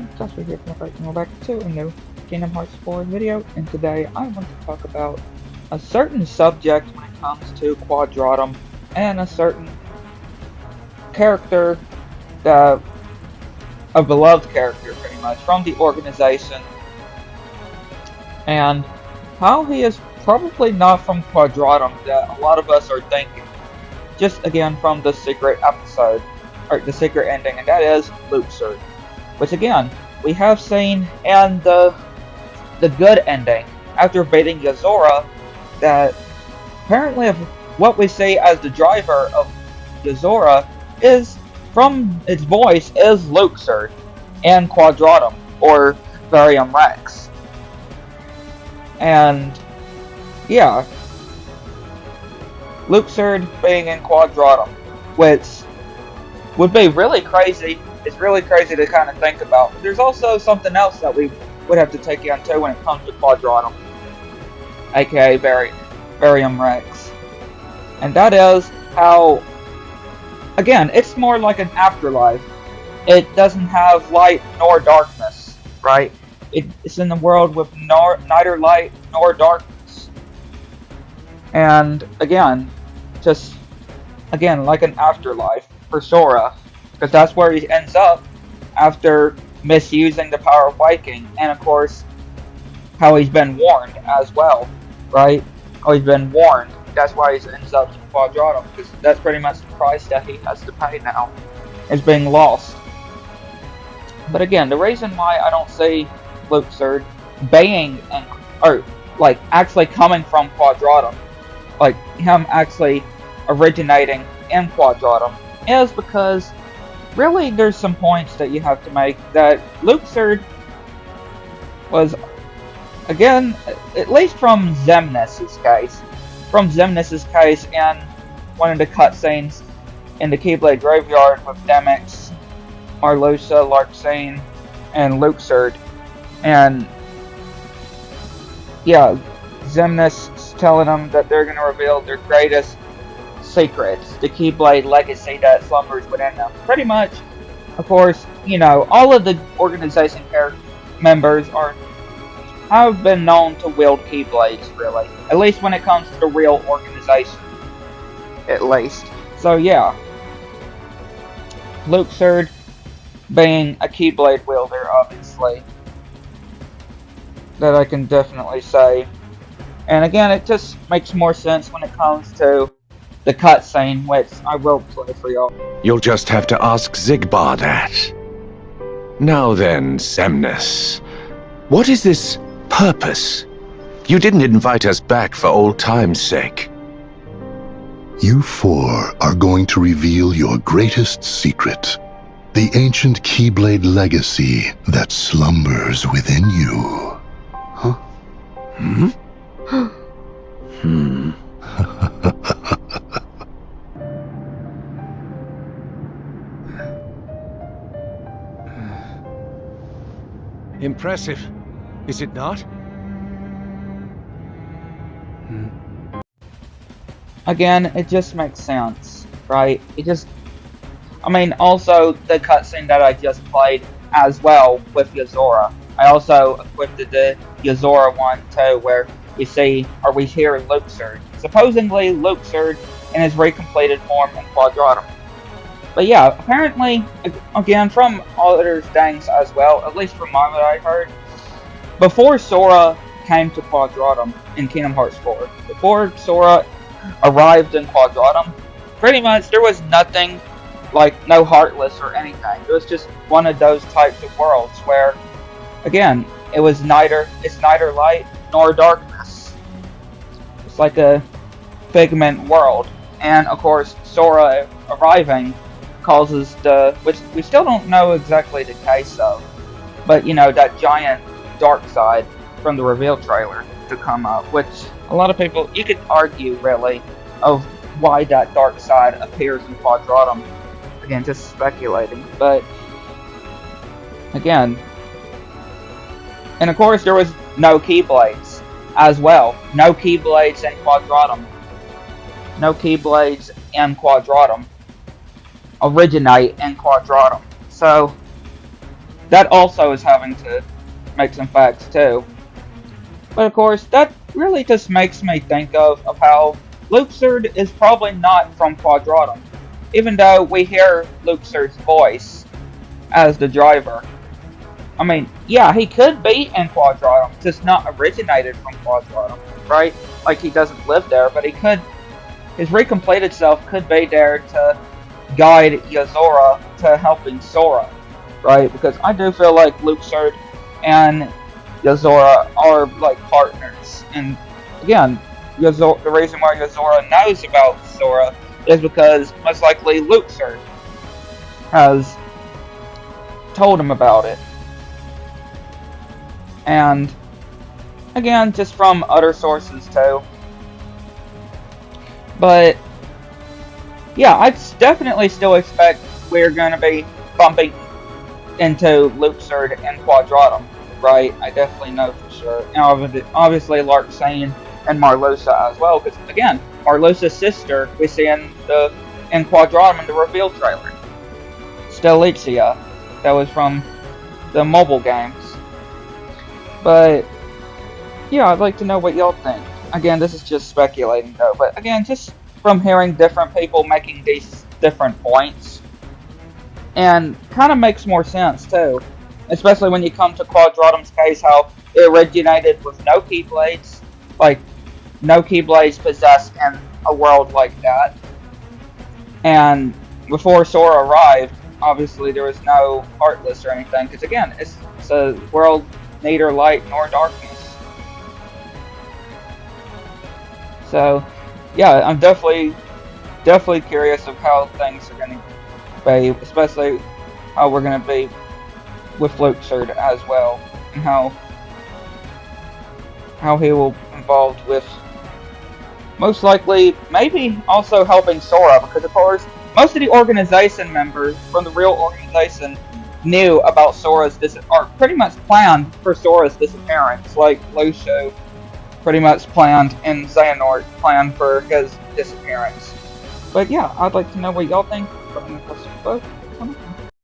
everyone, Joshua here from welcome back to a new Kingdom Hearts 4 video, and today I want to talk about a certain subject when it comes to Quadratum, and a certain character, that a beloved character pretty much, from the organization, and how he is probably not from Quadratum that a lot of us are thinking, just again from the secret episode, or the secret ending, and that is Luxord. Which again, we have seen in the good ending, after beating Yozora, that apparently what we see as the driver of Yozora is, from its voice, is Luxord and Quadratum, or Varium Rex. And yeah, Luxord being in Quadratum, which would be really crazy. It's really crazy to kind of think about. But there's also something else that we would have to take into when it comes to Quadratum, aka Varium Rex. And that is how, again, it's more like an afterlife. It doesn't have light nor darkness, right? It's in the world with neither light nor darkness. And again, like an afterlife for Sora. Because that's where he ends up after misusing the power of waking, and of course, how he's been warned as well, right? How he's been warned. That's why he ends up in Quadratum, because that's pretty much the price that he has to pay now, is being lost. But again, the reason why I don't see Luxord being, or like actually coming from Quadratum, like him actually originating in Quadratum, is because really, there's some points that you have to make that Luxord was, again, at least from Xemnas' case, in one of the cutscenes in the Keyblade Graveyard with Demyx, Marluxia, Larxene, and Luxord. And yeah, Xemnas telling them that they're going to reveal their greatest secrets, the Keyblade legacy that slumbers within them. Pretty much, of course, you know, all of the organization members have been known to wield Keyblades, really. At least when it comes to the real organization. At least. So yeah. Luxord being a Keyblade wielder, obviously. That I can definitely say. And again, it just makes more sense when it comes to the cutscene, which I will play for y'all. You'll just have to ask Xigbar that. Now then, Xemnas, what is this purpose? You didn't invite us back for old time's sake. You four are going to reveal your greatest secret, the ancient Keyblade legacy that slumbers within you. Huh? Impressive, is it not? Again, it just makes sense, right? I mean, also the cutscene that I just played as well with Yozora. I also equipped the Yozora one too, where we hear Luxord. Supposedly Luxord in his recompleted form in Quadratum. But yeah, apparently, again, from other things as well, at least from what I heard, before Sora came to Quadratum in Kingdom Hearts 4, before Sora arrived in Quadratum, pretty much there was nothing, like no Heartless or anything. It was just one of those types of worlds where, again, it's neither light nor darkness. It's like a Figment world. And of course, Sora arriving causes which we still don't know exactly the case of, but you know, that giant dark side from the reveal trailer to come up, which a lot of people, you could argue really, of why that dark side appears in Quadratum. Again, just speculating, but again, and of course there was no Keyblades as well. No Keyblades in Quadratum. No Keyblades in Quadratum. Originate in Quadratum. So, that also is having to make some facts too. But of course, that really just makes me think of how Luxord is probably not from Quadratum, even though we hear Luxord's voice as the driver. I mean, yeah, he could be in Quadratum, just not originated from Quadratum, right? Like, he doesn't live there, but he could, his recompleted self could be there to guide Yozora to helping Sora, right? Because I do feel like Luxord and Yozora are like partners, and again, the reason why Yozora knows about Sora is because most likely Luxord has told him about it. And again, just from other sources too. But yeah, I definitely still expect we're going to be bumping into Luxord and Quadratum, right? I definitely know for sure. And obviously Larxene and Marlusa as well, because again, Marlusa's sister we see in Quadratum in the reveal trailer. Stelicia, that was from the mobile games. But yeah, I'd like to know what y'all think. Again, this is just speculating though, but again, just from hearing different people making these different points, and kind of makes more sense too, especially when you come to Quadratum's case, how it originated with no Keyblades, like no Keyblades possessed in a world like that, and before Sora arrived, obviously there was no Heartless or anything, because again, it's a world neither light nor darkness. So, yeah, I'm definitely curious of how things are going to be, especially how we're going to be with Luxord as well, and how he will be involved with, most likely, maybe also helping Sora, because of course, most of the organization members from the real organization knew about Sora's or pretty much planned for Sora's disappearance, like Lucio pretty much planned and Xehanort planned for his disappearance. But yeah, I'd like to know what y'all think.